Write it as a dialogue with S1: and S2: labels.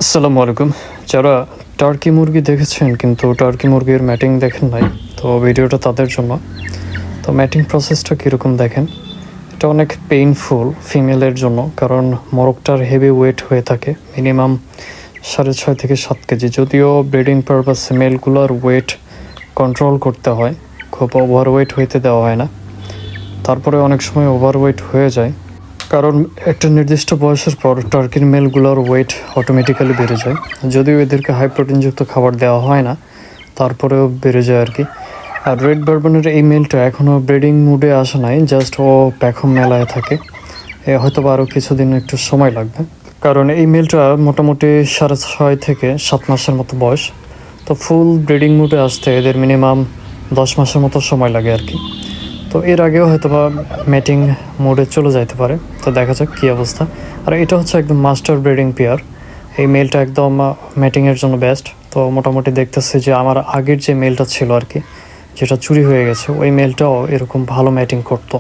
S1: আসসালামু আলাইকুম। যারা টার্কি মুরগি দেখেছেন কিন্তু টার্কি মুরগির ম্যাটিং দেখেন নাই, তো ভিডিওটা তাদের জন্য। তো ম্যাটিং প্রসেসটা কীরকম দেখেন, এটা অনেক পেইনফুল ফিমেলের জন্য, কারণ মোরগটার হেভি ওয়েট হয়ে থাকে, মিনিমাম 6.5 থেকে 7 কেজি। যদিও ব্রিডিং পারপাসে মেলগুলোর ওয়েট কন্ট্রোল করতে হয়, খুব ওভারওয়েট হইতে দেওয়া হয় না। তারপরে অনেক সময় ওভারওয়েট হয়ে যায়, কারণ একটা নির্দিষ্ট বয়সের পর টার্কির মেলগুলোর ওয়েট অটোমেটিক্যালি বেড়ে যায়। যদিও এদেরকে হাই প্রোটিনযুক্ত খাবার দেওয়া হয় না, তারপরেও বেড়ে যায় আর কি। আর রেড বারবানের এই মেলটা এখনও ব্রিডিং মুডে আসে নাই, জাস্ট ও প্যাখম মেলায় থাকে। হয়তো বা আরও কিছুদিন একটু সময় লাগবে, কারণ এই মেলটা মোটামুটি 6.5 থেকে 7 মাসের মতো বয়স। তো ফুল ব্রিডিং মুডে আসতে এদের মিনিমাম 10 মাসের মতো সময় লাগে আর কি। তো এর আগেও হয়তো বা ম্যাটিং মোডে চলে যাইতে পারে, তো দেখা যাক কী অবস্থা। আর এটা হচ্ছে একদম মাস্টার ব্রিডিং পেয়ার। এই মেলটা একদম ম্যাটিংয়ের জন্য বেস্ট। তো মোটামুটি দেখতেছি যে আমার আগের যে মেলটা ছিল আর কি, যেটা চুরি হয়ে গেছে, ওই মেলটাও এরকম ভালো ম্যাটিং করতো।